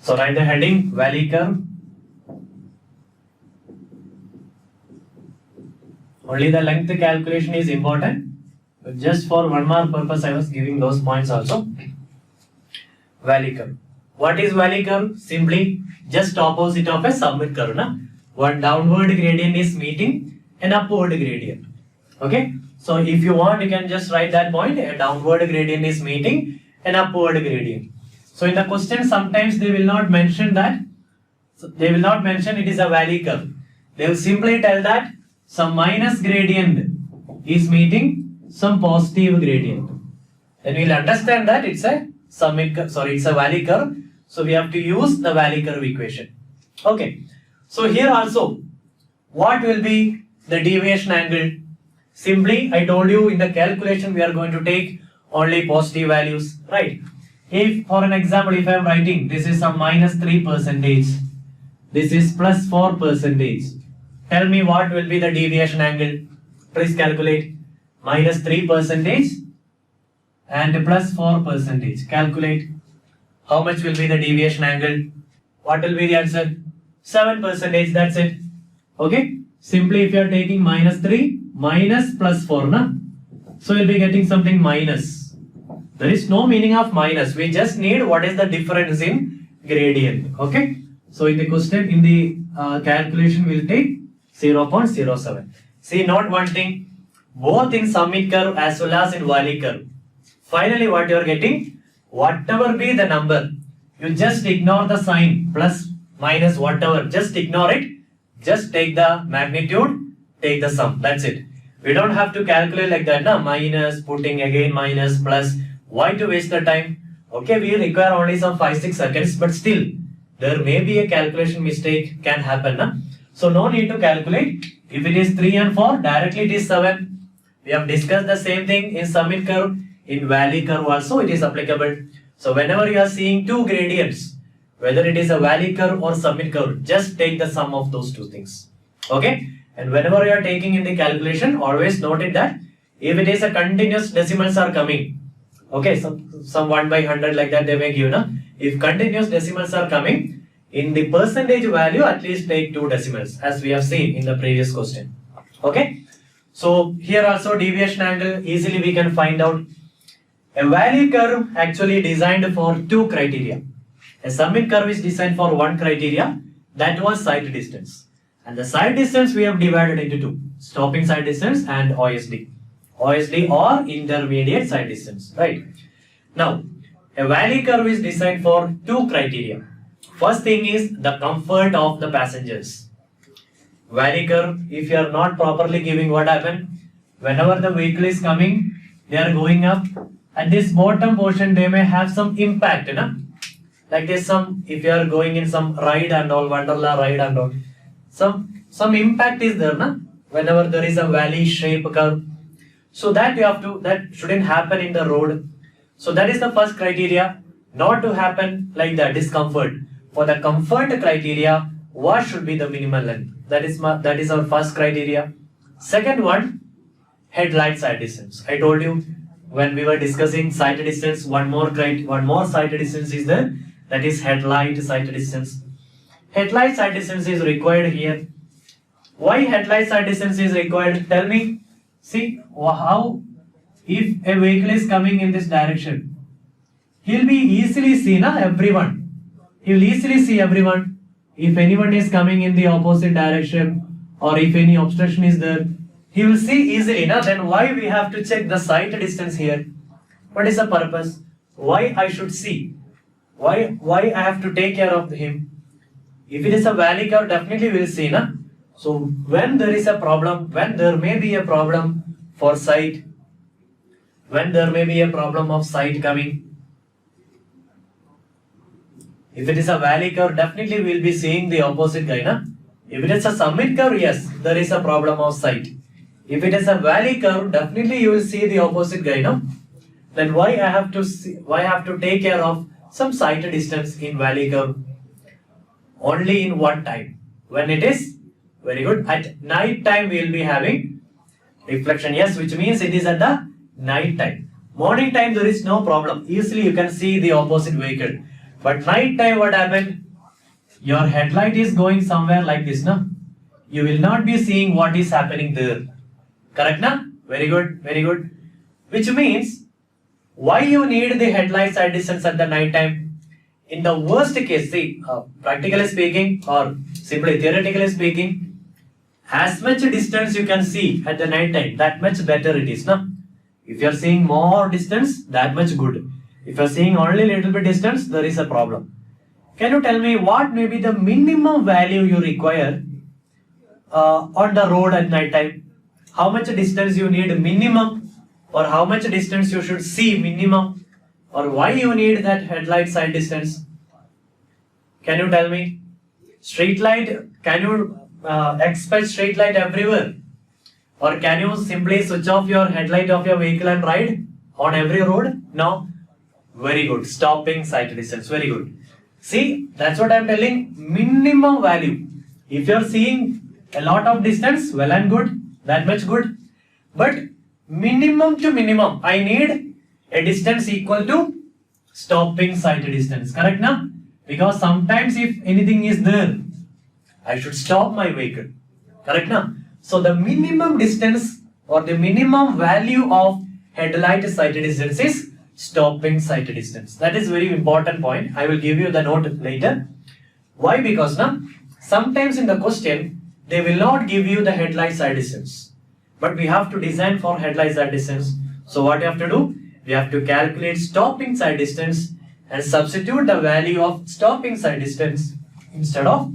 So write the heading valley curve. Only the length calculation is important. But just for one more purpose, I was giving those points also. Valley curve. What is valley curve? Simply just opposite of a summit curve. Na? One downward gradient is meeting an upward gradient. Okay. So if you want, you can just write that point. A downward gradient is meeting an upward gradient. So in the question, sometimes they will not mention that. So they will not mention it is a valley curve. They will simply tell that some minus gradient is meeting some positive gradient. Then we will understand that it's a summit curve. Sorry, it's a valley curve. So we have to use the valley curve equation. Okay. So here also, what will be the deviation angle? Simply, I told you in the calculation we are going to take only positive values, right? If for an example, if I am writing this is some minus 3%, this is plus 4%. Tell me what will be the deviation angle. Please calculate. Minus 3% and plus 4%. Calculate. How much will be the deviation angle? What will be the answer? 7%. That's it. Okay. Simply if you are taking minus 3 minus plus 4, na? So you'll be getting something minus. There is no meaning of minus. We just need what is the difference in gradient. Okay. So in the question, in the calculation, we'll take 0.07. See, not one thing. Both in summit curve as well as in valley curve. Finally, what you are getting, whatever be the number, you just ignore the sign, plus, minus, whatever. Just ignore it. Just take the magnitude, take the sum. That's it. We don't have to calculate like that, na? Minus, putting again minus, plus. Why to waste the time? Okay, we require only some 5-6 seconds, but still, there may be a calculation mistake can happen, na? So no need to calculate. If it is 3 and 4, directly it is 7. We have discussed the same thing in summit curve. In valley curve also it is applicable. So whenever you are seeing two gradients, whether it is a valley curve or summit curve, just take the sum of those two things. Okay? And whenever you are taking in the calculation, always note it that if it is a continuous decimals are coming, okay, some 1 by 100 like that they may give, na? If continuous decimals are coming, in the percentage value, at least take 2 decimals, as we have seen in the previous question. Okay? So here also deviation angle, easily we can find out. A valley curve actually designed for 2 criteria. A summit curve is designed for 1 criteria, that was sight distance. And the sight distance we have divided into 2. Stopping sight distance and OSD. OSD or intermediate sight distance, right? Now, a valley curve is designed for 2 criteria. First thing is the comfort of the passengers. Valley curve, if you are not properly giving, what happen? Whenever the vehicle is coming, they are going up. At this bottom portion, they may have some impact, na? Like this, if you are going in some ride and all, Wonderla ride and all, some impact is there, na? Whenever there is a valley shape curve. So that shouldn't happen in the road. So that is the first criteria, not to happen like that, discomfort. For the comfort criteria, what should be the minimal length? That is our first criteria. Second one, headlight sight distance. I told you when we were discussing sight distance, one more sight distance is there. That is headlight sight distance. Headlight sight distance is required here. Why headlight sight distance is required? Tell me. See how if a vehicle is coming in this direction, he'll be easily seen, everyone. He will easily see everyone. If anyone is coming in the opposite direction or if any obstruction is there, he will see easily. Then why we have to check the sight distance here? What is the purpose? Why I should see? Why I have to take care of him? If it is a valley curve, definitely we will see. So when there is a problem, when there may be a problem for sight, when there may be a problem of sight coming, if it is a valley curve, definitely we will be seeing the opposite guy. If it is a summit curve, yes, there is a problem of sight. If it is a valley curve, definitely you will see the opposite guy. Then why I have to take care of some sight distance in valley curve? Only in one time. When it is very good. At night time we will be having reflection. Yes, which means it is at the night time. Morning time there is no problem. Easily you can see the opposite vehicle. But night time, what happened? Your headlight is going somewhere like this, na? You will not be seeing what is happening there. Correct, na? Very good, very good. Which means, why you need the headlight sight distance at the night time? In the worst case, see, practically speaking or simply theoretically speaking, as much distance you can see at the night time, that much better it is, na? If you are seeing more distance, that much good. If you are seeing only little bit distance, there is a problem. Can you tell me what may be the minimum value you require on the road at night time? How much distance you need minimum, or how much distance you should see minimum, or why you need that headlight sight distance? Can you tell me? Street light, can you expect straight light everywhere? Or can you simply switch off your headlight of your vehicle and ride on every road? No. Very good. Stopping sight distance. Very good. See, that's what I'm telling. Minimum value. If you're seeing a lot of distance, well and good. That much good. But minimum to minimum, I need a distance equal to stopping sight distance. Correct now? Because sometimes if anything is there, I should stop my vehicle. Correct now? So the minimum distance or the minimum value of headlight sight distance is stopping sight distance. That is very important point. I will give you the note later. Why? Because now sometimes in the question they will not give you the headlight sight distance, but we have to design for headlight sight distance. So what you have to do? We have to calculate stopping sight distance and substitute the value of stopping sight distance instead of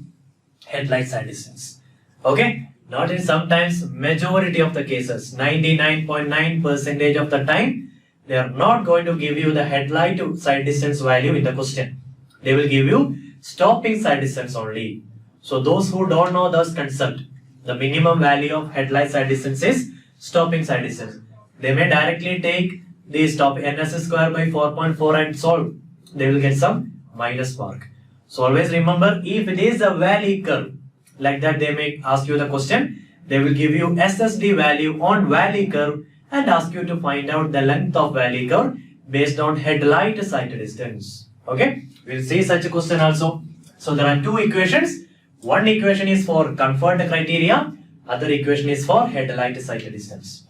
headlight sight distance. Okay? Not in sometimes, majority of the cases, 99.9% of the time, they are not going to give you the headlight sight distance value in the question. They will give you stopping sight distance only. So those who don't know this concept, the minimum value of headlight sight distance is stopping sight distance. They may directly take the stop NS square by 4.4 and solve. They will get some minus mark. So always remember, if it is a valley curve, like that they may ask you the question, they will give you SSD value on valley curve and ask you to find out the length of valley curve based on headlight sight distance. Okay, we'll see such a question also. So there are two equations. One equation is for comfort criteria, other equation is for headlight sight distance.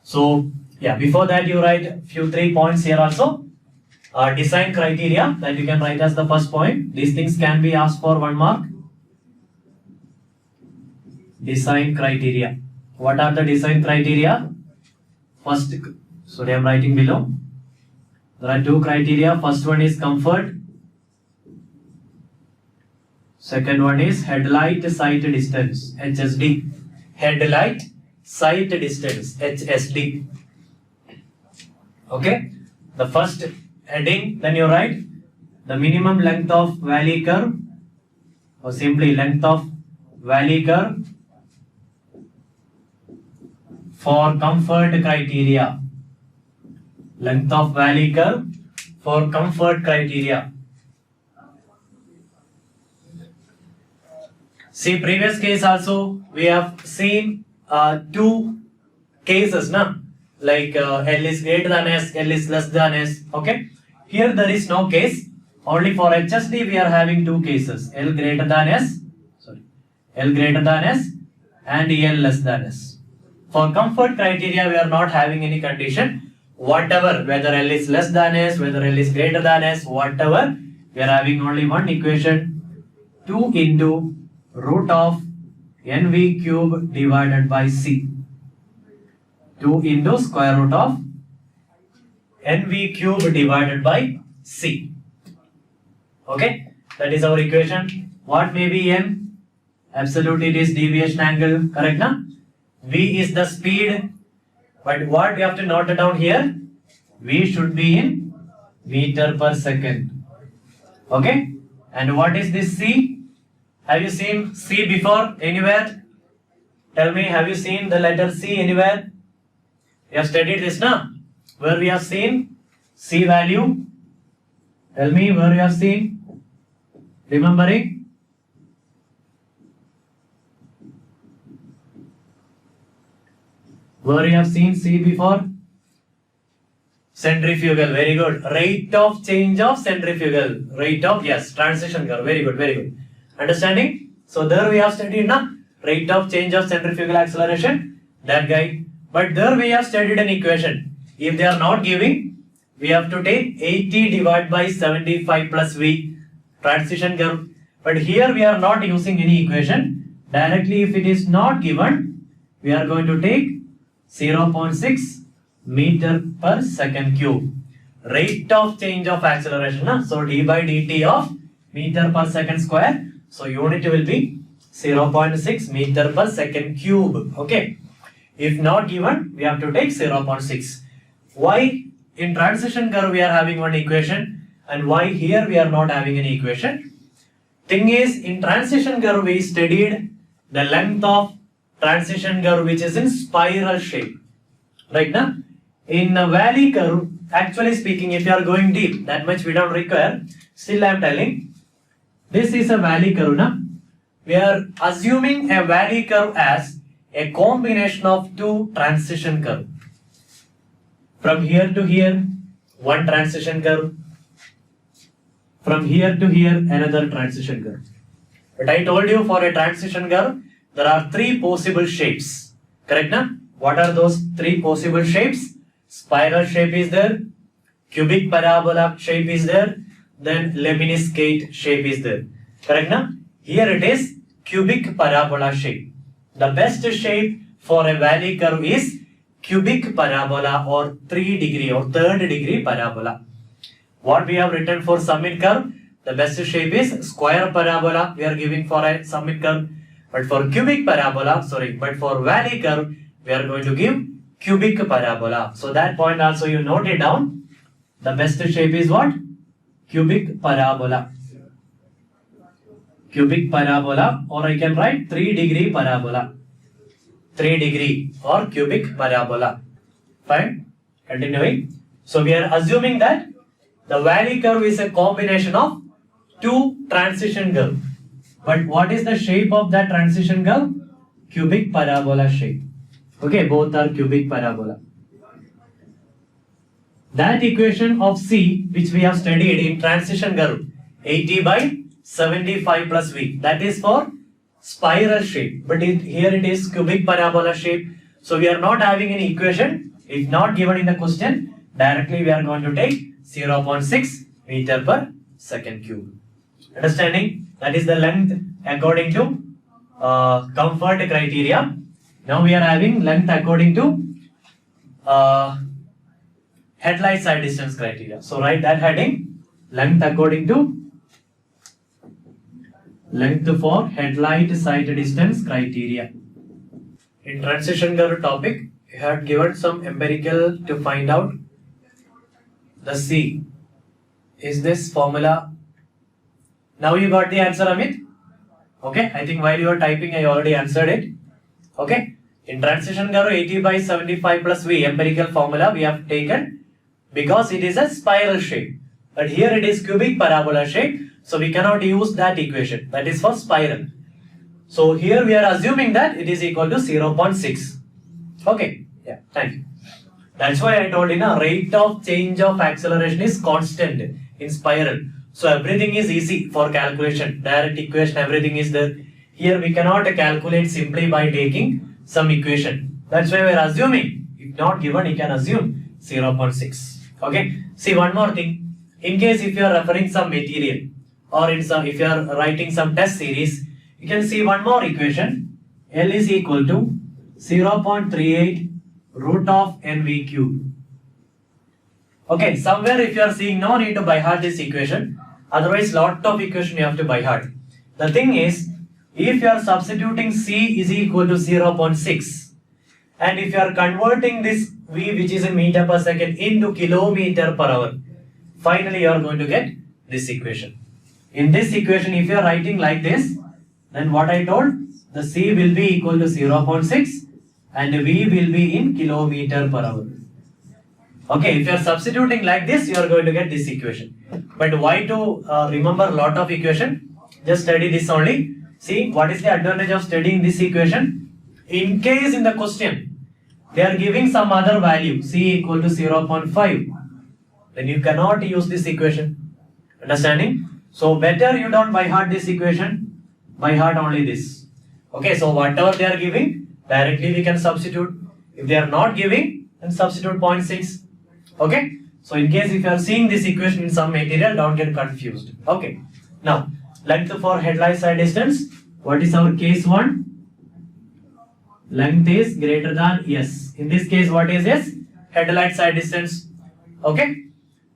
So yeah, before that you write few 3 points here also. Design criteria, that you can write as the first point. These things can be asked for 1 mark. Design criteria. What are the design criteria? First, sorry, I am writing below. There are 2 criteria. First one is comfort. Second one is headlight sight distance, HSD. Headlight sight distance, HSD. Okay. The first heading, then you write the minimum length of valley curve, or simply length of valley curve for comfort criteria. Length of valley curve for comfort criteria. See, previous case also we have seen 2 cases, na? Like L is greater than S, L is less than S. Okay. Here there is no case. Only for HSD we are having 2 cases. L greater than S, L greater than S and L less than S. For comfort criteria we are not having any condition. Whatever, whether L is less than S, whether L is greater than S, whatever, we are having only one equation. 2 into root of NV cube divided by C. 2 into square root of NV cube divided by C. Okay, that is our equation. What may be N? Absolutely it is deviation angle, correct na? V is the speed, but what we have to note it down here? V should be in meter per second. Okay, and what is this C? Have you seen C before anywhere? Tell me, have you seen the letter C anywhere? We have studied this now. Where we have seen C value? Tell me where you have seen. Remembering? Where you have seen C before? Centrifugal, very good. Rate of change of centrifugal. Rate of, yes, transition curve. Very good, very good. Understanding? So there we have studied now rate of change of centrifugal acceleration. That guy. But there we have studied an equation. If they are not giving, we have to take 80 divided by 75 plus V transition curve. But here we are not using any equation. Directly if it is not given, we are going to take 0.6 meter per second cube. Rate of change of acceleration. So d by dt of meter per second square. So unit will be 0.6 meter per second cube. Okay. If not given, we have to take 0.6. Why in transition curve we are having one equation and why here we are not having any equation? Thing is, in transition curve we studied the length of transition curve which is in spiral shape. Right now, in the valley curve, actually speaking, if you are going deep, that much we don't require. Still I am telling, this is a valley curve. Now, we are assuming a valley curve as a combination of two transition curve. From here to here, one transition curve. From here to here, another transition curve. But I told you for a transition curve, there are three possible shapes. Correct now? What are those three possible shapes? Spiral shape is there, cubic parabola shape is there, then lemniscate shape is there. Correct now? Here it is cubic parabola shape. The best shape for a valley curve is cubic parabola or 3 degree or third degree parabola. What we have written for summit curve, the best shape is square parabola we are giving for a summit curve. But for cubic parabola, but for valley curve, we are going to give cubic parabola. So that point also you note it down. The best shape is what? Cubic parabola. Cubic parabola, or I can write 3 degree parabola. 3 degree or cubic parabola. Fine. Continuing. So we are assuming that the valley curve is a combination of two transition curve. But what is the shape of that transition curve? Cubic parabola shape. Okay, both are cubic parabola. That equation of C which we have studied in transition curve 80 by 75 plus V, that is for spiral shape, but here it is cubic parabola shape. So we are not having any equation. If not given in the question, directly we are going to take 0.6 meter per second cube. Understanding? That is the length according to comfort criteria. Now we are having length according to headlight sight distance criteria. So write that heading, length according to length for headlight sight distance criteria. In transition curve topic, you had given some empirical to find out the C. Is this formula? Now you got the answer, Amit? Okay, I think while you are typing, I already answered it. Okay, in transition curve 80 by 75 plus V empirical formula we have taken because it is a spiral shape. But here it is cubic parabola shape. So we cannot use that equation. That is for spiral. So here we are assuming that it is equal to 0.6. Okay. Yeah. Thank you. That's why I told you na rate of change of acceleration is constant in spiral. So everything is easy for calculation. Direct equation, everything is there. Here we cannot calculate simply by taking some equation. That's why we are assuming. If not given, you can assume 0.6. Okay. See one more thing. In case if you are referring some material, or in some, if you are writing some test series, you can see one more equation. L is equal to 0.38 root of NV cube. Okay, somewhere if you are seeing, no need to by heart this equation. Otherwise, lot of equation you have to by heart. The thing is, if you are substituting C is equal to 0.6, and if you are converting this V which is in meter per second into kilometer per hour, finally you are going to get this equation. In this equation, if you are writing like this, then what I told, the C will be equal to 0.6 and V will be in kilometer per hour. Okay, if you are substituting like this, you are going to get this equation. But why to remember lot of equation? Just study this only. See, what is the advantage of studying this equation? In case in the question, they are giving some other value, C equal to 0.5 then you cannot use this equation. Understanding? So better you don't by heart this equation, by heart only this. Okay, so whatever they are giving, directly we can substitute. If they are not giving, then substitute 0.6. Okay, so in case if you are seeing this equation in some material, don't get confused. Okay, now length for headlight side distance. What is our case 1? Length is greater than S. In this case, what is S? Headlight side distance. Okay,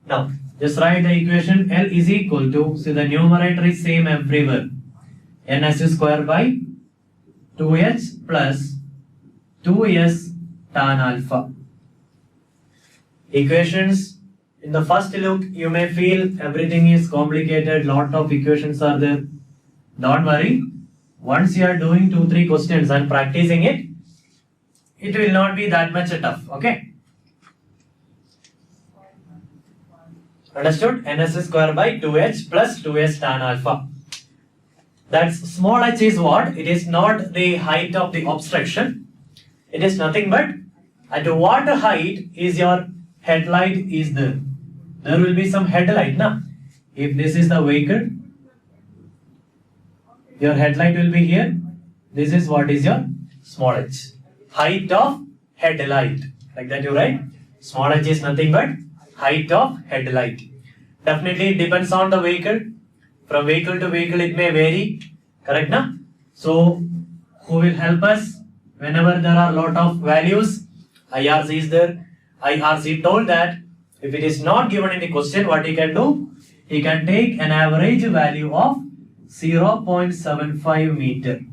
now just write the equation. L is equal to, see the numerator is same everywhere, ns square by 2h plus 2s tan alpha. Equations, in the first look you may feel everything is complicated, lot of equations are there. Don't worry, once you are doing 2-3 questions and practicing it, it will not be that much tough. Okay, understood? ns square by 2h plus 2s tan alpha. That's small h is what? It is not the height of the obstruction. It is nothing but at what height is your headlight is there. There will be some headlight, na? If this is the vehicle, your headlight will be here. This is what is your small h. Height of headlight. Like that you write. Small h is nothing but height of headlight. Definitely it depends on the vehicle. From vehicle to vehicle it may vary. Correct, na? So who will help us whenever there are lot of values? IRC is there. IRC told that if it is not given in the question, what he can do? He can take an average value of 0.75 meter.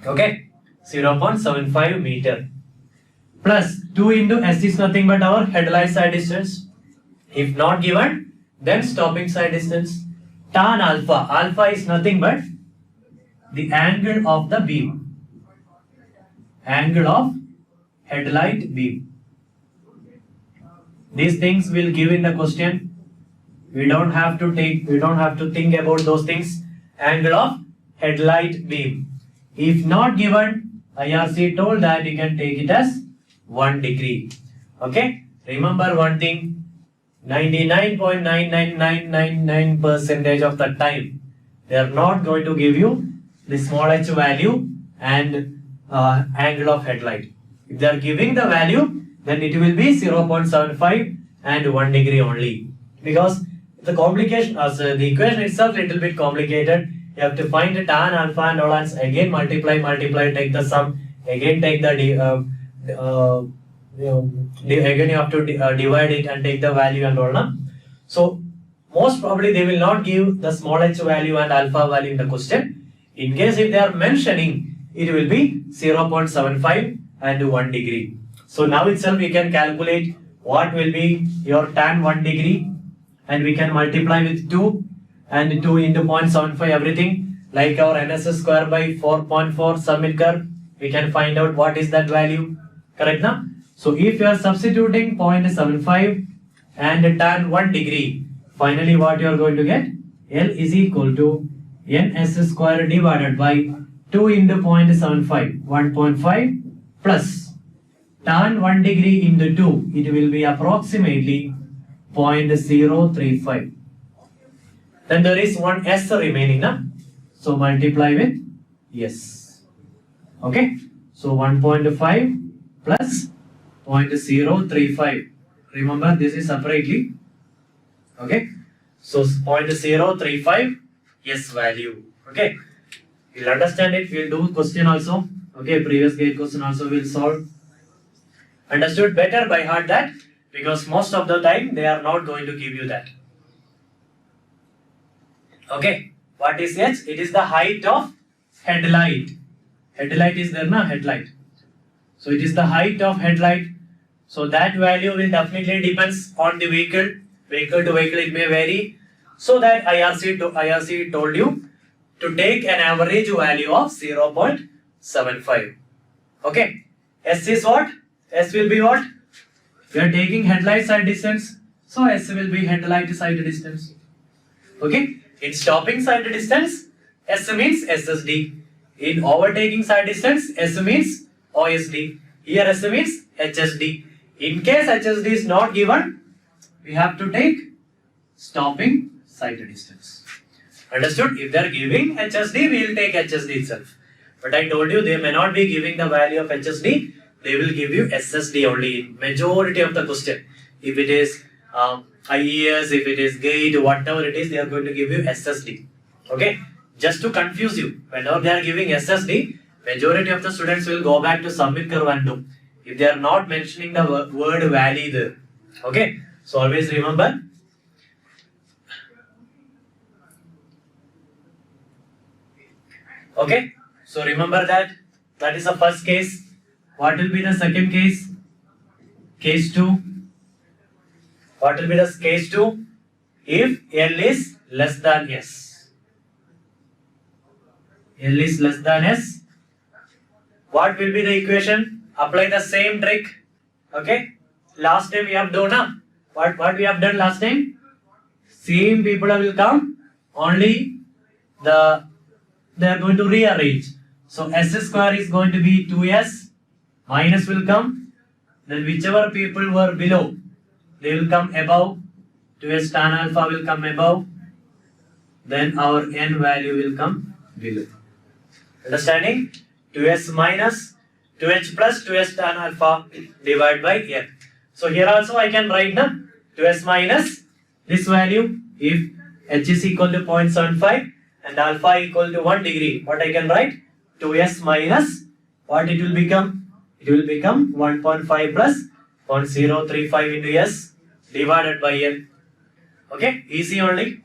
Okay, 0.75 meter plus 2 into S is nothing but our headlight side distance. If not given, then stopping side distance. Tan alpha. Alpha is nothing but the angle of the beam. Angle of headlight beam. These things will give in the question. We don't have to think about those things. Angle of headlight beam. If not given, IRC told that you can take it as 1 degree. Okay? Remember one thing. 99.99999% of the time, they are not going to give you the small h value and angle of headlight. If they are giving the value, then it will be 0.75 and 1 degree only. Because the complication, the equation itself little bit complicated. You have to find the tan alpha and all, and again multiply, take the sum, again take the again you have to divide it and take the value and all. Na? So most probably they will not give the small h value and alpha value in the question. In case if they are mentioning, it will be 0.75 and 1 degree. So now itself we can calculate what will be your tan 1 degree, and we can multiply with 2 and 2 into 0.75 everything, like our ns square by 4.4 summit curve. We can find out what is that value. Correct, na? So if you are substituting 0.75 and tan 1 degree, finally what you are going to get? L is equal to ns square divided by 2 into 0.75, 1.5 plus tan 1 degree into 2, it will be approximately 0.035. Then there is one s remaining, na? So multiply with s. Okay, so 1.5 plus 0.035. Remember, this is separately. Okay, so 0.035 s value. Okay, you'll understand it. We'll do question also. Okay, previous gate question also we'll solve. Understood? Better by heart that, because most of the time they are not going to give you that. Okay, what is h? It is the height of headlight. Headlight is there, na? Headlight. So it is the height of headlight. So that value will definitely depends on the vehicle. Vehicle to vehicle it may vary. So that IRC told you to take an average value of 0.75. Okay. S is what? S will be what? We are taking headlight side distance. So S will be headlight side distance. Okay. In stopping side distance, S means SSD. In overtaking side distance, S means OSD. Here S means HSD. In case HSD is not given, we have to take stopping sight distance. Understood? If they are giving HSD, we will take HSD itself. But I told you they may not be giving the value of HSD, they will give you SSD only in majority of the question. If it is IES, if it is GATE, whatever it is, they are going to give you SSD. Okay? Just to confuse you, whenever they are giving SSD, majority of the students will go back to submit curve and do. If they are not mentioning the word valley there. Okay? So always remember. Okay? So remember that. That is the first case. What will be the second case? Case 2. What will be the case 2? If L is less than S. L is less than S. What will be the equation? Apply the same trick. Okay? Last time we have done. What we have done last time? Same people will come. Only they are going to rearrange. So S square is going to be 2S. Minus will come. Then whichever people were below, they will come above. 2S tan alpha will come above. Then our N value will come below. Understanding? 2S minus 2H plus 2S tan alpha divided by N. So here also I can write now 2S minus this value if H is equal to 0.75 and alpha equal to 1 degree. What I can write? 2S minus what it will become? It will become 1.5 plus 0.035 into S divided by N. Okay, easy only.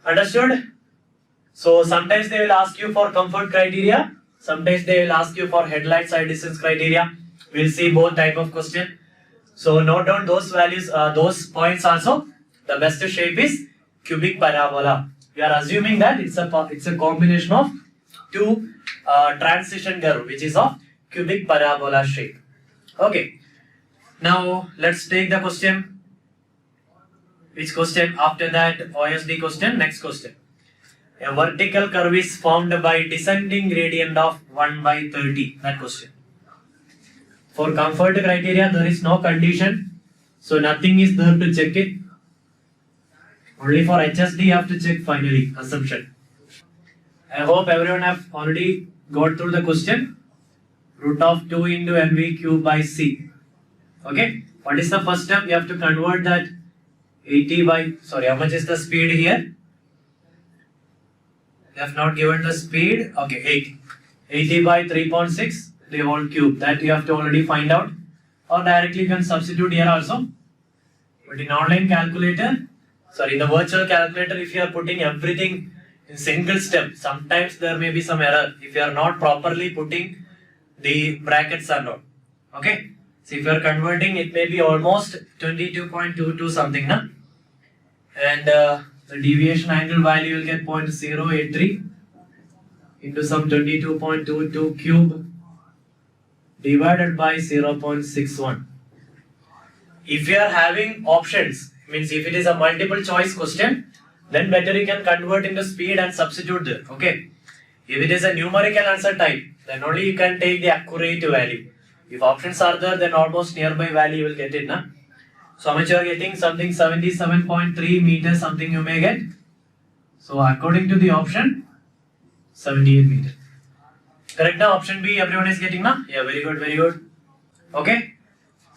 Understood? So sometimes they will ask you for comfort criteria. Sometimes they will ask you for headlight side distance criteria. We'll see both type of question. So note down those values, those points also. The best shape is cubic parabola. We are assuming that it's a combination of two transition curve, which is of cubic parabola shape. Okay. Now let's take the question. Which question? After that OSD question, next question. A vertical curve is formed by descending gradient of 1 by 30. That question. For comfort criteria, there is no condition. So nothing is there to check it. Only for HSD you have to check finally. Assumption. I hope everyone have already got through the question. Root of 2 into mv cube by c. Okay. What is the first step? You have to convert that 80 by, sorry, how much is the speed here? They have not given the speed. Okay, 80. 80 by 3.6, the whole cube. That you have to already find out. Or directly you can substitute here also. But in online calculator, sorry, in the virtual calculator, if you are putting everything in single step, sometimes there may be some error if you are not properly putting the brackets or not. Okay. So if you are converting, it may be almost 22.22 something, na? And the deviation angle value will get 0.083 into some 22.22 cube divided by 0.61. If you are having options, means if it is a multiple choice question, then better you can convert into speed and substitute there. Okay. If it is a numerical answer type, then only you can take the accurate value. If options are there, then almost nearby value you will get it, na? So how much you are getting? Something 77.3 meters, something you may get. So according to the option, 78 meters. Correct now? Option B, everyone is getting now? Yeah, very good, very good. Okay.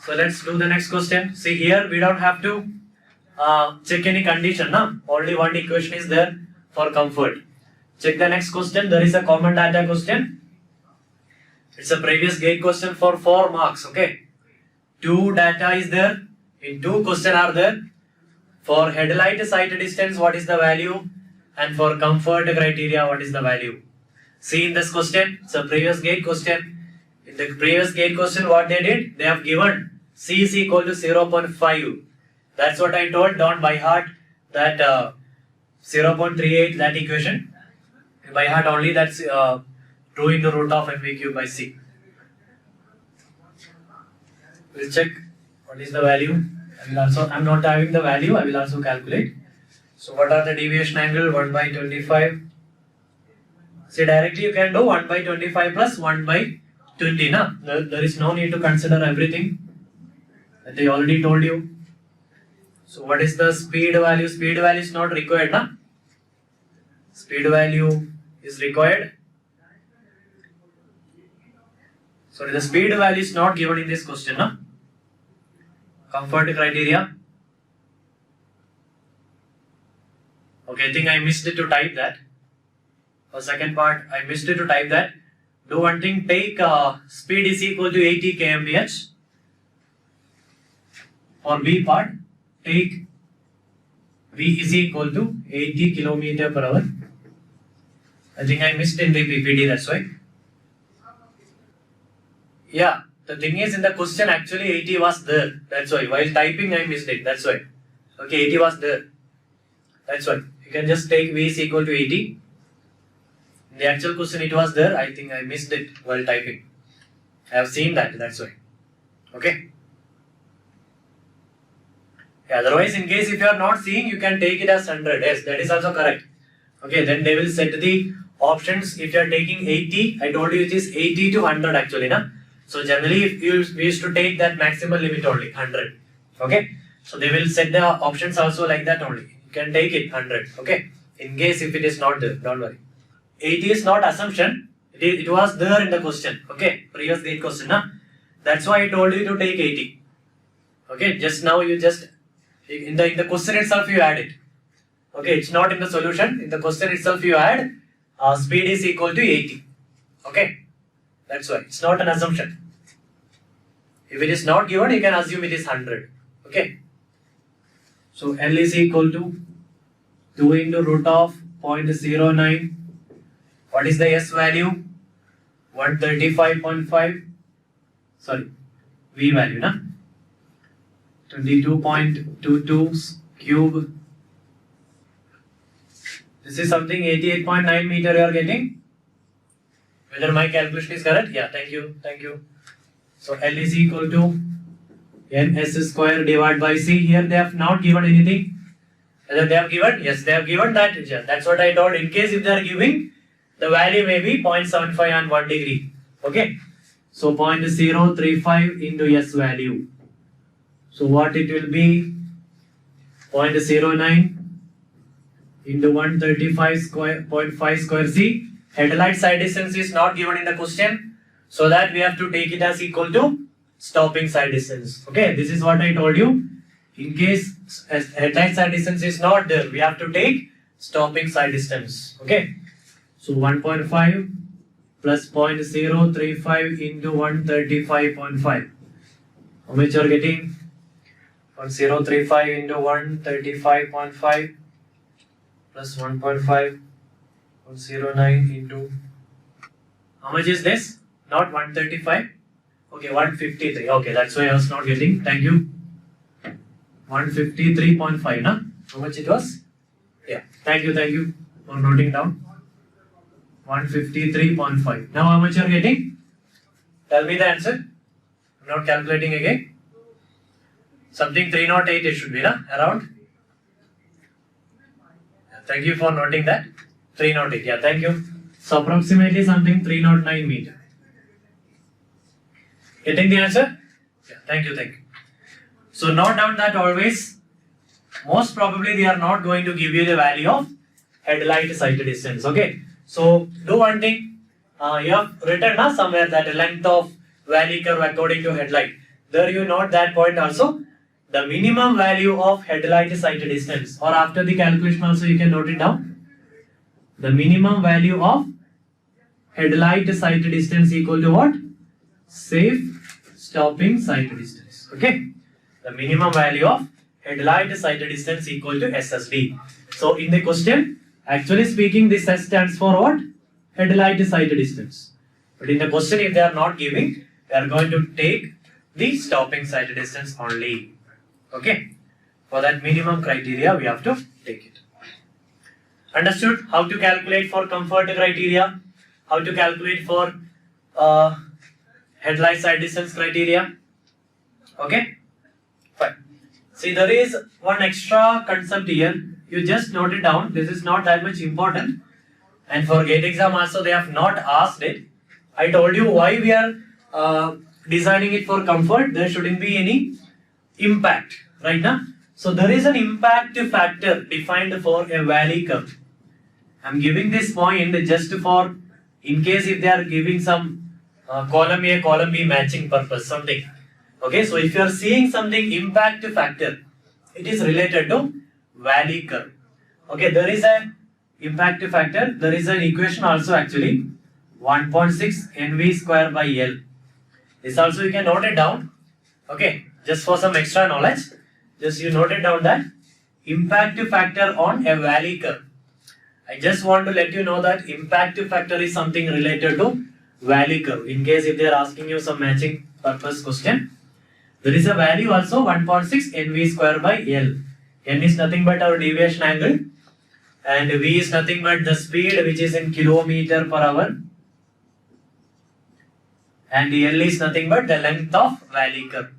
So let's do the next question. See here, we don't have to check any condition, na? Only one equation is there for comfort. Check the next question. There is a common data question. It's a previous gate question for 4 marks. Okay. 2 data is there. In 2 questions are there. For headlight sight distance, what is the value? And for comfort criteria, what is the value? See in this question, it's a previous gate question. In the previous gate question, what they did? They have given C is equal to 0.5. That's what I told, don't by heart that 0.38, that equation. By heart only, that's 2 into root of mv cube by c. We'll check what is the value. I'm not having the value, I will also calculate. So what are the deviation angle? 1 by 25. See, directly you can do 1 by 25 plus 1 by 20. Na? There is no need to consider everything. That I already told you. So what is the speed value? Speed value is not required, na? Speed value is required. Sorry, the speed value is not given in this question, na? Comfort criteria. Okay, I think I missed it to type that. For second part, I missed it to type that. Do one thing, take speed is equal to 80 kmph. For B part, take V is equal to 80 km per hour. I think I missed in the PPT, that's why. Yeah, the thing is in the question actually 80 was there. That's why. While typing I missed it. That's why. Okay, 80 was there. That's why. You can just take V is equal to 80. In the actual question it was there. I think I missed it while typing. I have seen that. That's why. Okay. Yeah, otherwise in case if you are not seeing, you can take it as 100. Yes, that is also correct. Okay, then they will set the options. If you are taking 80, I told you it is 80 to 100 actually, na? So generally if we used to take that maximum limit only, 100. Okay, so they will set the options also like that only. You can take it 100. Okay, in case if it is not there, don't worry. 80 is not assumption. It was there in the question. Okay, previous gate question, na? That's why I told you to take 80. Okay, just now you just in the question itself you add it. Okay, it's not in the solution. In the question itself you add speed is equal to 80. Okay, that's why it's not an assumption. If it is not given, you can assume it is 100. Okay, so L is equal to 2 into root of 0.09. What is the S value? 135.5. Sorry, V value, na? 22.22 cube. This is something 88.9 meter you are getting. Whether my calculation is correct? Yeah, thank you, thank you. So L is equal to NS square divided by C. Here they have not given anything. Whether they have given? Yes, they have given that. That's what I told. In case if they are giving, the value may be 0.75 and 1 degree. Okay. So 0.035 into S value. So what it will be? 0.09 into 135 square 0.5 square. See, headlight side distance is not given in the question, so that we have to take it as equal to stopping side distance. Okay, this is what I told you. In case headlight side distance is not there, we have to take stopping side distance. Okay, so 1.5 plus 0.035 into 135.5. How much you are getting? 0.035 into 135.5 plus 1.5 0.09 into, how much is this? Not 135. Okay, 153. Okay, that's why I was not getting. Thank you. 153.5, na? How much it was? Yeah. Thank you for noting down. 153.5. Now how much you are getting? Tell me the answer. I'm not calculating again. Something 308 it should be, na? Around. Thank you for noting that. 308. Yeah, thank you. So approximately something 309 meter. Getting the answer? Yeah, thank you. So note down that always, most probably they are not going to give you the value of headlight sight distance. Okay. So do one thing. You have written somewhere that length of valley curve according to headlight. There you note that point also. The minimum value of headlight sight distance, or after the calculation also you can note it down. The minimum value of headlight sight distance equal to what? Safe stopping sight distance. Okay. The minimum value of headlight sight distance equal to SSD. So in the question, actually speaking, this S stands for what? Headlight sight distance. But in the question, if they are not giving, they are going to take the stopping sight distance only. Okay. For that minimum criteria, we have to take it. Understood? How to calculate for comfort criteria? How to calculate for headlight sight distance criteria? Okay. Fine. See, there is one extra concept here. You just note it down. This is not that much important. And for GATE exam also, they have not asked it. I told you why we are designing it for comfort. There shouldn't be any impact, right now? So there is an impact factor defined for a valley curve. I'm giving this point just for in case if they are giving some column A, column B matching purpose, something. Okay, so if you are seeing something impact factor, it is related to valley curve. Okay, there is a impact factor, there is an equation also actually 1.6 NV square by L. This also you can note it down. Okay, just for some extra knowledge, just you note it down that impact factor on a valley curve. I just want to let you know that impact factor is something related to valley curve. In case if they are asking you some matching purpose question, there is a value also 1.6 NV square by L. N is nothing but our deviation angle and V is nothing but the speed which is in kilometer per hour and L is nothing but the length of valley curve.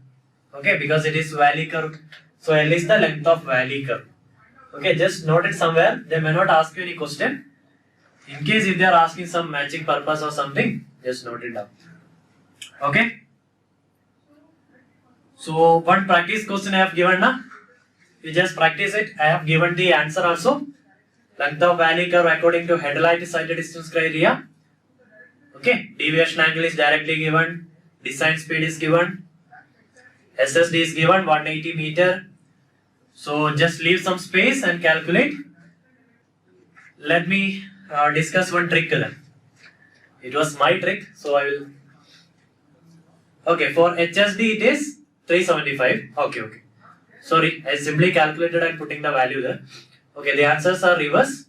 Okay, because it is valley curve, so L is the length of valley curve. Okay, just note it somewhere. They may not ask you any question. In case if they are asking some matching purpose or something, just note it down. Okay. So one practice question I have given now. You just practice it. I have given the answer also. Length of valley curve according to headlight sight distance criteria. Okay. Deviation angle is directly given. Design speed is given. SSD is given 180 meter. So just leave some space and calculate. Let me discuss one trick then. It was my trick, so I will. Okay, for HSD it is 375. Okay. Sorry, I simply calculated and putting the value there. Okay, the answers are reverse.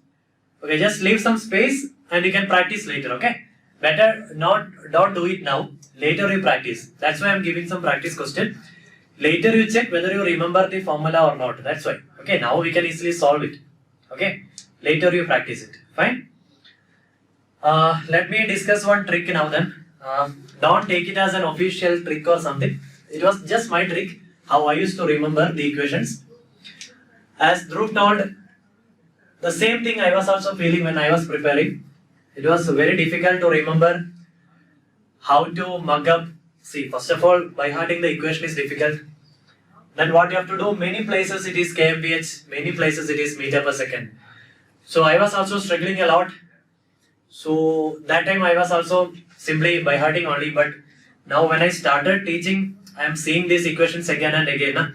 Okay, just leave some space and you can practice later. Okay, better don't do it now. Later you practice. That's why I'm giving some practice question. Later you check whether you remember the formula or not. That's why. Okay, now we can easily solve it. Okay, later you practice it. Fine. Let me discuss one trick now then. Don't take it as an official trick or something. It was just my trick, how I used to remember the equations. As Dhruv told, the same thing I was also feeling when I was preparing. It was very difficult to remember how to mug up. See, first of all, by hearting the equation is difficult. Then what you have to do, many places it is kmph, many places it is meter per second. So I was also struggling a lot. So that time I was also simply by hearting only, but now when I started teaching, I am seeing these equations again and again.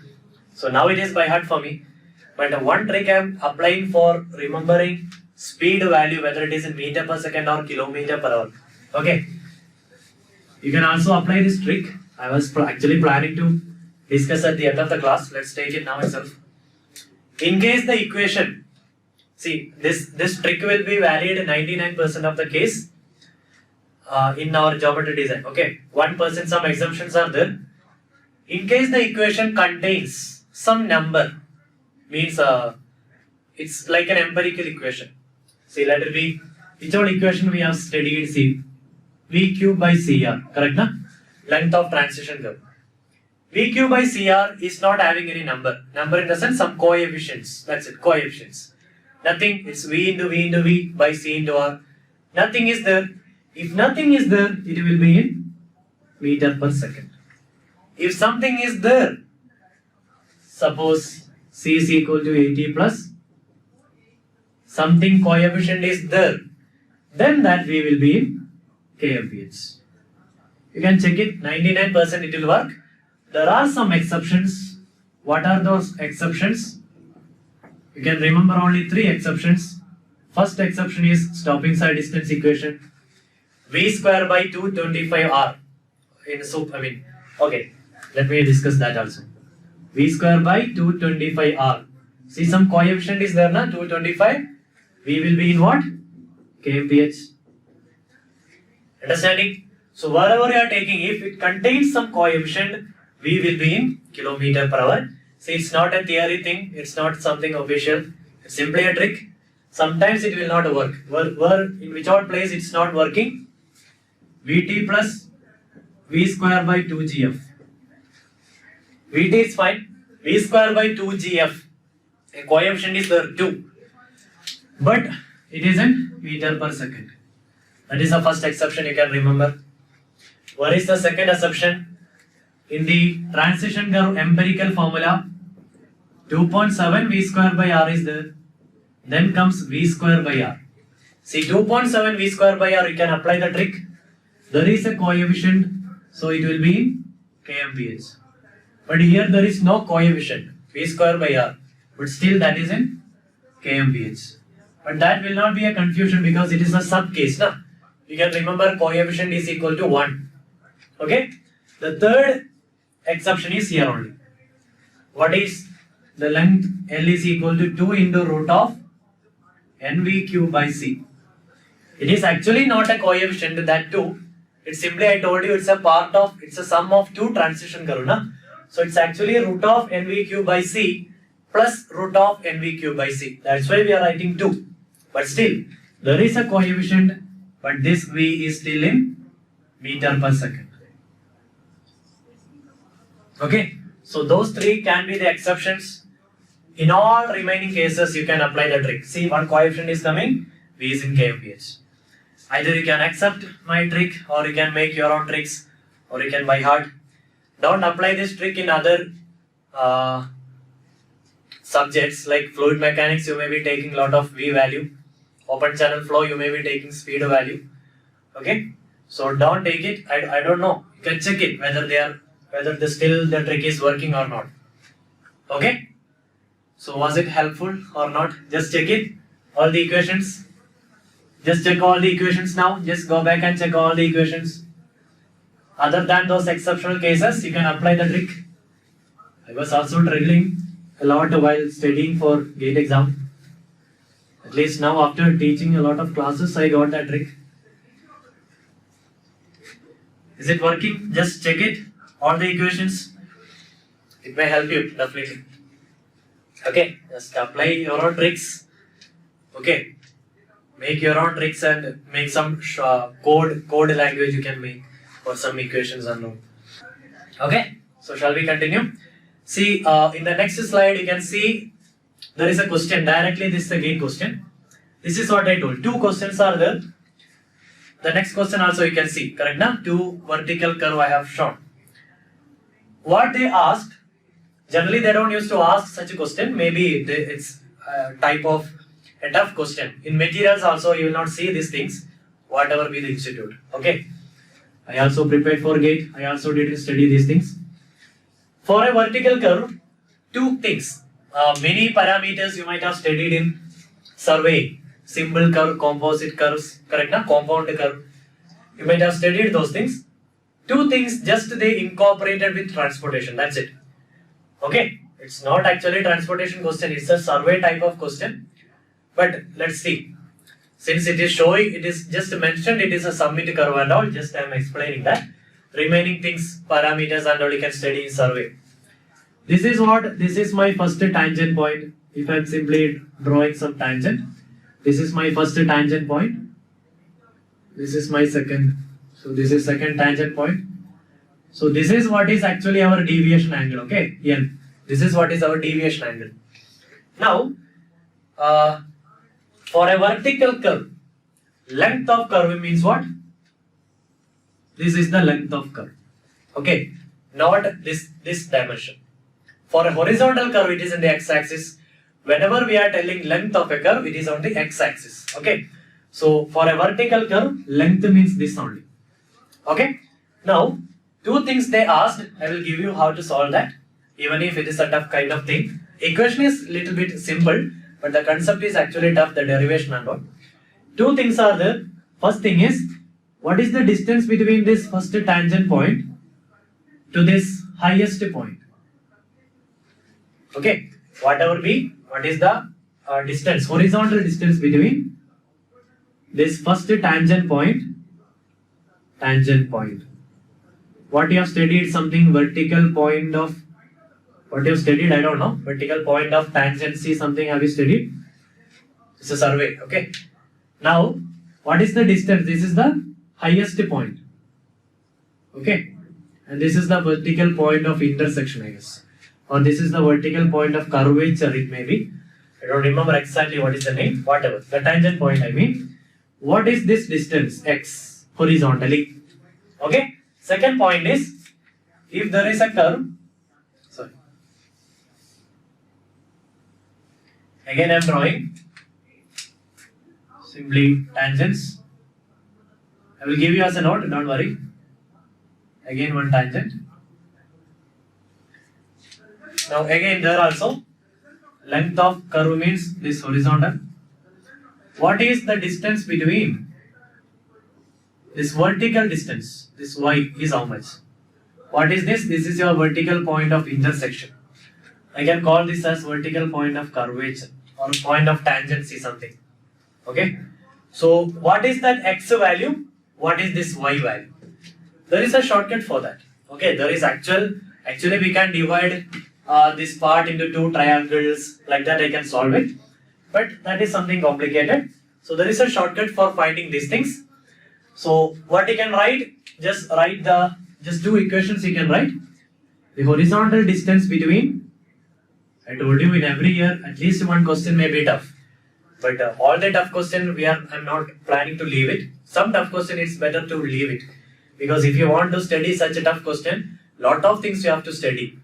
So now it is by heart for me. But one trick I am applying for remembering speed value, whether it is in meter per second or kilometer per hour. Okay. You can also apply this trick. I was actually planning to discuss at the end of the class. Let's take it now itself. In case the equation, see this trick will be valid 99% of the case in our geometry design. Okay, 1% some exemptions are there. In case the equation contains some number, means it's like an empirical equation. See, let it be which all equation we have studied. See, V cube by CR, correct na? Length of transition curve. V cube by CR is not having any number. Number in the sense some coefficients. That's it, coefficients. Nothing, it's V into V into V by C into R. Nothing is there. If nothing is there, it will be in meter per second. If something is there, suppose C is equal to 80 plus something coefficient is there, then that V will be in kmph. You can check it, 99% it will work. There are some exceptions. What are those exceptions? You can remember only 3 exceptions. First exception is stopping side distance equation. V square by 225R. Okay, let me discuss that also. V square by 225R. See, some coefficient is there na, 225. V will be in what? kmph. Understanding? So wherever you are taking, if it contains some coefficient, V will be in kilometer per hour. See, it's not a theory thing, it's not something official, it's simply a trick. Sometimes it will not work. Where in which all place it's not working? Vt plus V square by 2gf. Vt is fine. V square by 2gf. A coefficient is there 2. But it is in meter per second. That is the first exception you can remember. What is the second exception? in the transition curve empirical formula, 2.7 V square by R is there. Then comes V square by R. See 2.7 V square by R, you can apply the trick. There is a coefficient, so it will be in kmph. But here there is no coefficient, V square by R. But still that is in kmph. But that will not be a confusion because it is a sub case. Na? You can remember coefficient is equal to 1. Okay? The third exception is here only. What is the length? L is equal to 2 into root of NVQ by C. It is actually not a coefficient, that 2. It's simply, I told you, it's a sum of two transition curve. Na? So it's actually root of NVQ by C plus root of NVQ by C. That's why we are writing 2. But still, there is a coefficient, but this V is still in meter per second. Okay, so those three can be the exceptions. In all remaining cases, you can apply the trick. See, one coefficient is coming, V is in kmph. Either you can accept my trick, or you can make your own tricks, or you can by heart. Don't apply this trick in other subjects like fluid mechanics. You may be taking a lot of V value. Open channel flow, you may be taking speed value. Okay, so don't take it. I don't know. You can check it whether the trick is working or not. Okay, so was it helpful or not? Just check it. All the equations. Just check all the equations now. Just go back and check all the equations. Other than those exceptional cases, you can apply the trick. I was also struggling a lot while studying for GATE exam. At least now, after teaching a lot of classes, I got that trick. Is it working? Just check it. All the equations. It may help you, definitely. Okay, just apply your own tricks. Okay, make your own tricks and make some code language you can make for some equations unknown. Okay, so shall we continue? See, in the next slide, you can see there is a question. Directly, this is a GATE question. This is what I told. Two questions are there. The next question also you can see. Correct now? Two vertical curve I have shown. What they asked, generally they don't used to ask such a question. Maybe it's a type of a tough question. In materials also you will not see these things, whatever be the institute. Okay. I also prepared for GATE. I also did study these things. For a vertical curve, two things. Many parameters you might have studied in survey. Symbol curve, composite curves, correct na? Compound curve. You might have studied those things. Two things just they incorporated with transportation. That's it. Okay. It's not actually transportation question. It's a survey type of question. But let's see. Since it is showing, it is just mentioned, it is a summit curve and all. Just I am explaining that. Remaining things, parameters and all you can study in survey. This is my first tangent point. If I am simply drawing some tangent, this is my first tangent point. This is my second. So this is second tangent point. So this is what is actually our deviation angle. Okay, N. This is what is our deviation angle. Now, for a vertical curve, length of curve means what? This is the length of curve. Okay, not this dimension. For a horizontal curve, it is in the x-axis. Whenever we are telling length of a curve, it is on the x-axis. Okay, so for a vertical curve, length means this only. Okay, now two things they asked. I will give you how to solve that, even if it is a tough kind of thing. Equation is little bit simple, but the concept is actually tough, the derivation and all. Two things are there. First thing is, what is the distance between this first tangent point to this highest point? Okay, whatever be, what is the distance, horizontal distance between this first tangent point. What you have studied, something vertical point of, what you have studied, I don't know, vertical point of tangency, something have you studied? It's a survey, okay. Now, what is the distance? This is the highest point, okay, and this is the vertical point of intersection, I guess, or this is the vertical point of curvature, it may be. I don't remember exactly what is the name, whatever, the tangent point I mean. What is this distance, x, horizontally, okay. Second point is, if there is a curve, sorry, again I am drawing simply tangents. I will give you as a note, don't worry. Again one tangent. Now again there also, length of curve means this horizontal. What is the distance between this vertical distance? This y is how much? What is this? This is your vertical point of intersection. I can call this as vertical point of curvature or point of tangency something. Okay. So what is that x value? What is this y value? There is a shortcut for that. Okay. There is actually we can divide this part into two triangles, like that I can solve it, but that is something complicated. So there is a shortcut for finding these things. So what you can write, just two equations you can write. The horizontal distance between, I told you in every year at least one question may be tough, but all the tough question I'm not planning to leave it. Some tough question it's better to leave it, because if you want to study such a tough question, lot of things you have to study.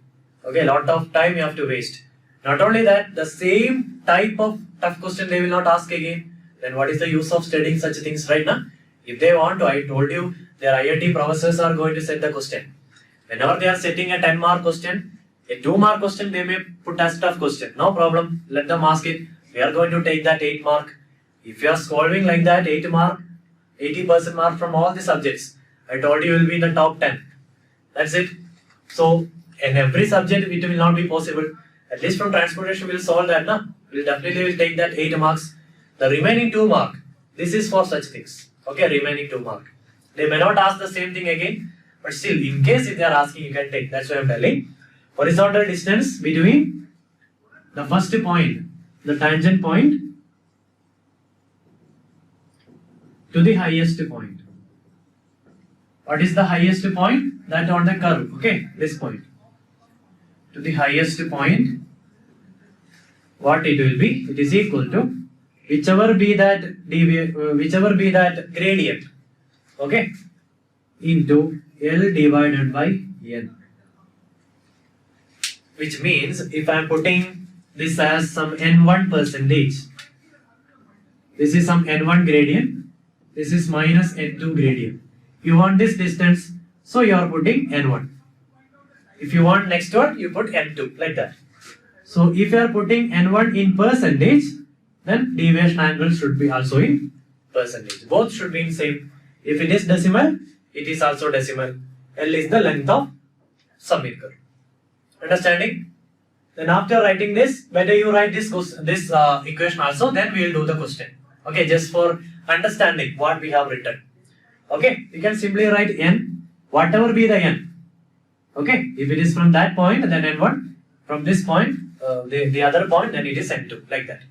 Okay, lot of time you have to waste. Not only that, the same type of tough question they will not ask again. Then what is the use of studying such things right now? If they want to, I told you, their IIT professors are going to set the question. Whenever they are setting a 10-mark question, a 2-mark question they may put as tough question. No problem, let them ask it. We are going to take that 8 mark. If you are solving like that, 8 mark, 80% mark from all the subjects, I told you will be in the top 10. That's it. So, in every subject it will not be possible. At least from transportation we will solve that. Na? We will take that 8 marks. The remaining 2 mark, this is for such things. Okay, remaining 2 mark. They may not ask the same thing again, but still in case if they are asking, you can take. That's why I am telling. Horizontal distance between the first point, the tangent point, to the highest point. What is the highest point? That on the curve. Okay, this point. To the highest point, what it will be? It is equal to whichever be that gradient. Okay, into L divided by N. Which means if I am putting this as some N1 percentage, this is some N1 gradient, this is minus N2 gradient. You want this distance, so you are putting N1. If you want next one, you put N2, like that. So if you are putting N1 in percentage, then deviation angle should be also in percentage. Both should be in same. If it is decimal, it is also decimal. L is the length of summit curve. Understanding? Then after writing this, whether you write this equation also, then we will do the question. Okay, just for understanding what we have written. Okay, you can simply write N, whatever be the N. Okay, if it is from that point, then N1. From this point, the other point, then it is N2, like that.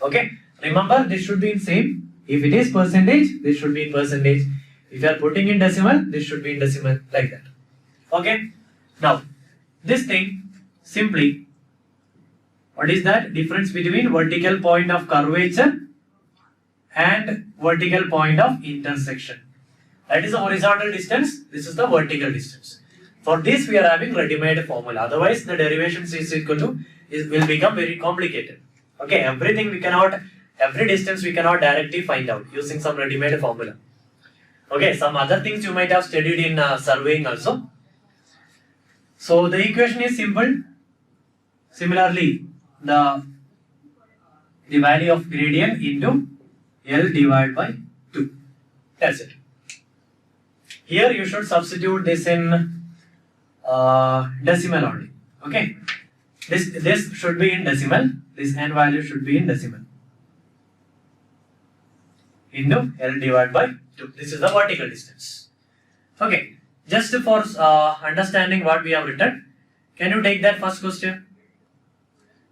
Okay, remember this should be in same. If it is percentage, this should be in percentage. If you are putting in decimal, this should be in decimal, like that. Okay, now this thing simply, what is that difference between vertical point of curvature and vertical point of intersection? That is the horizontal distance, this is the vertical distance. For this we are having ready-made formula, otherwise the derivation is equal to will become very complicated. Okay, every distance we cannot directly find out using some ready-made formula. Okay, some other things you might have studied in surveying also. So the equation is simple. Similarly, the value of gradient into L divided by 2. That's it. Here you should substitute this in decimal only. Okay, this should be in decimal. This n value should be in decimal. Into L divided by 2. This is the vertical distance. Okay, just for understanding what we have written, can you take that first question?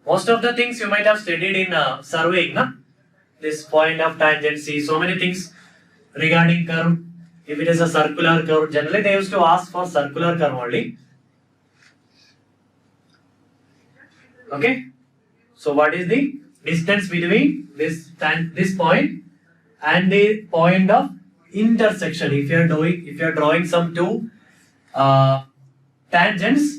Most of the things you might have studied in surveying, na? This point of tangency, so many things regarding curve. If it is a circular curve, generally they used to ask for circular curve only. Okay, so what is the distance between this point and the point of intersection? If you are drawing some two tangents,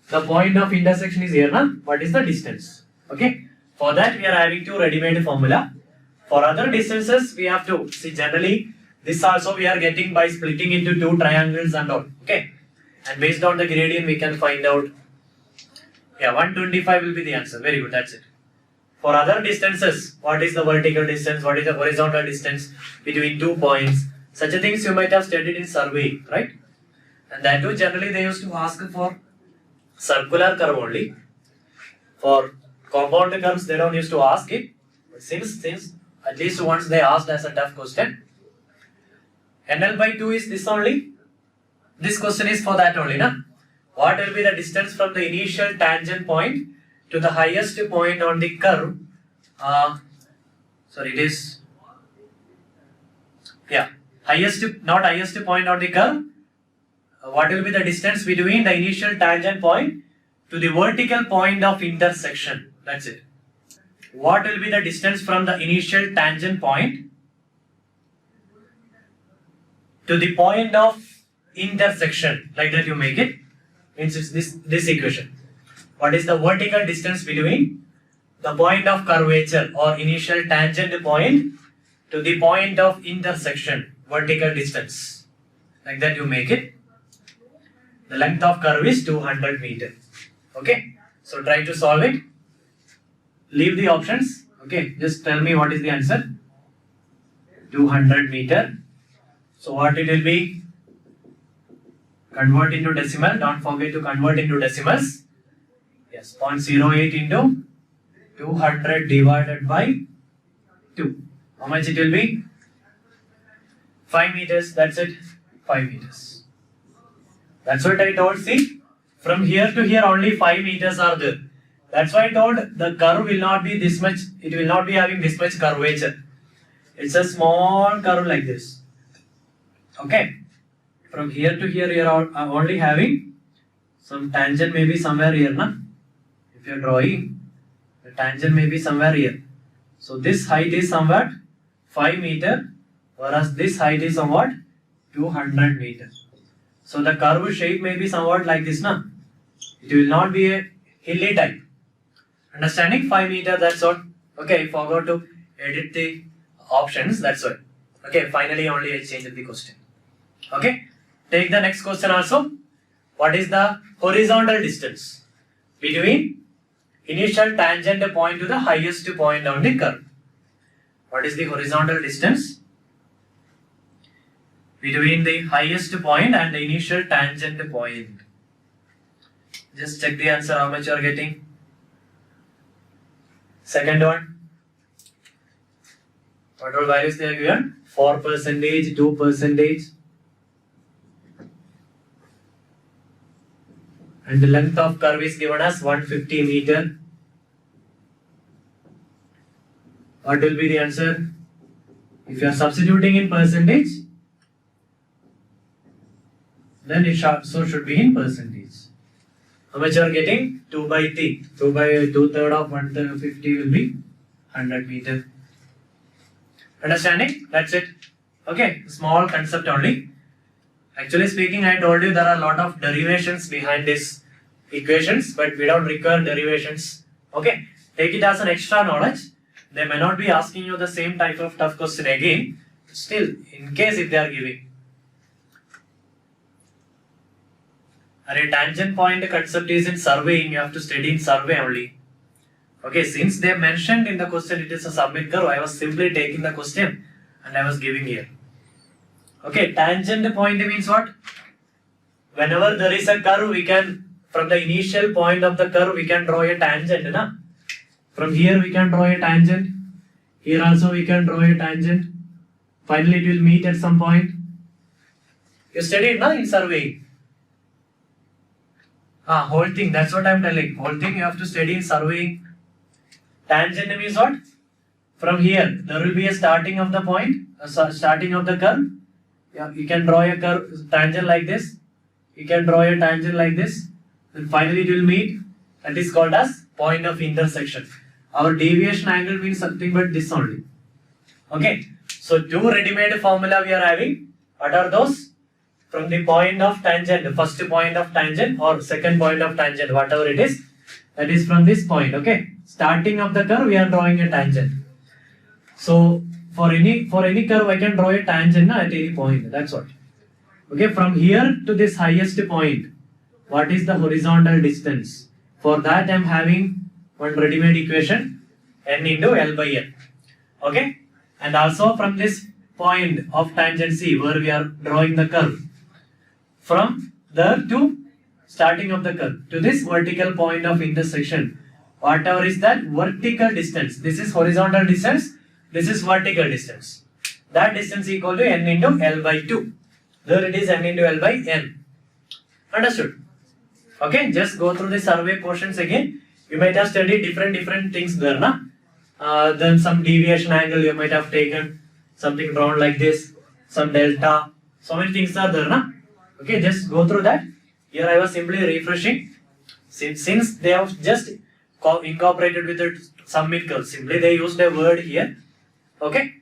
the point of intersection is here, na? What is the distance? Okay. For that we are having two ready-made formula. For other distances we have to see generally this also we are getting by splitting into two triangles and all. Okay. And based on the gradient we can find out. Yeah, 125 will be the answer. Very good. That's it. For other distances, what is the vertical distance? What is the horizontal distance between two points? Such a things you might have studied in survey, right? And that too generally they used to ask for circular curve only. For compound curves they don't used to ask it. But since at least once they asked as a tough question. NL by 2 is this only. This question is for that only, na? What will be the distance from the initial tangent point to the highest point on the curve? Sorry, it is, yeah, not highest point on the curve. What will be the distance between the initial tangent point to the vertical point of intersection? That's it. What will be the distance from the initial tangent point to the point of intersection? Like that you make it. Means it's this equation. What is the vertical distance between the point of curvature or initial tangent point to the point of intersection? Vertical distance. Like that you make it. The length of curve is 200 meters. Okay. So try to solve it. Leave the options. Okay. Just tell me what is the answer. 200 meter. So what it will be? Convert into decimal. Don't forget to convert into decimals. Yes. 0.08 into 200 divided by 2. How much it will be? 5 meters. That's it. 5 meters. That's what I told. See, from here to here only 5 meters are there. That's why I told the curve will not be this much. It will not be having this much curvature. It's a small curve like this. Okay. From here to here you are only having some tangent maybe somewhere here, na? If you are drawing, the tangent may be somewhere here. So this height is somewhat 5 meter, whereas this height is somewhat 200 meters. So the curve shape may be somewhat like this, na? It will not be a hilly type. Understanding? 5 meter, that's all. Okay, I forgot to edit the options, that's all. Okay, finally only I changed the question. Okay, take the next question also. What is the horizontal distance between initial tangent point to the highest point on the curve? What is the horizontal distance between the highest point and the initial tangent point? Just check the answer, how much you are getting. Second one. What all values they are given? 4%, 2%. And the length of curve is given as 150 meter. What will be the answer? If you are substituting in percentage, then it should be in percentage. How much you are getting? 2 by 3. 2 by 2/3 of 150 will be 100 meter. Understanding? That's it. Okay, small concept only. Actually speaking, I told you there are a lot of derivations behind these equations, but we don't require derivations. Okay, take it as an extra knowledge. They may not be asking you the same type of tough question again. Still, in case if they are giving. A tangent point concept is in surveying, you have to study in survey only. Okay, since they mentioned in the question it is a submit curve, I was simply taking the question and I was giving here. Okay, tangent point means what? Whenever there is a curve, we can, from the initial point of the curve, we can draw a tangent. Na? From here we can draw a tangent. Here also we can draw a tangent. Finally it will meet at some point. You studied na, in surveying. Whole thing, that's what I am telling. Whole thing you have to study in surveying. Tangent means what? From here, there will be a starting of the point, starting of the curve. Yeah, you can draw a curve, tangent like this. You can draw a tangent like this. Then finally it will meet. That is called as point of intersection. Our deviation angle means something but this only. Okay. So two ready-made formula we are having. What are those? from the point of tangent, first point of tangent or second point of tangent, whatever it is, that is from this point. Okay, starting of the curve we are drawing a tangent. So for any curve I can draw a tangent at any point. That's what. Okay, from here to this highest point, what is the horizontal distance? For that I am having one ready-made equation, n into L by n. Okay, and also from this point of tangent C where we are drawing the curve, from there to starting of the curve to this vertical point of intersection, whatever is that vertical distance, this is horizontal distance, this is vertical distance, that distance equal to n into L by 2. There it is n into L by n. Understood? Okay, just go through the survey portions again. You might have studied different things there, na? Then some deviation angle you might have taken, something drawn like this, some delta, so many things are there, na? Okay, just go through that. Here I was simply refreshing. Since they have just incorporated with the summit curve, simply they used a word here. Okay.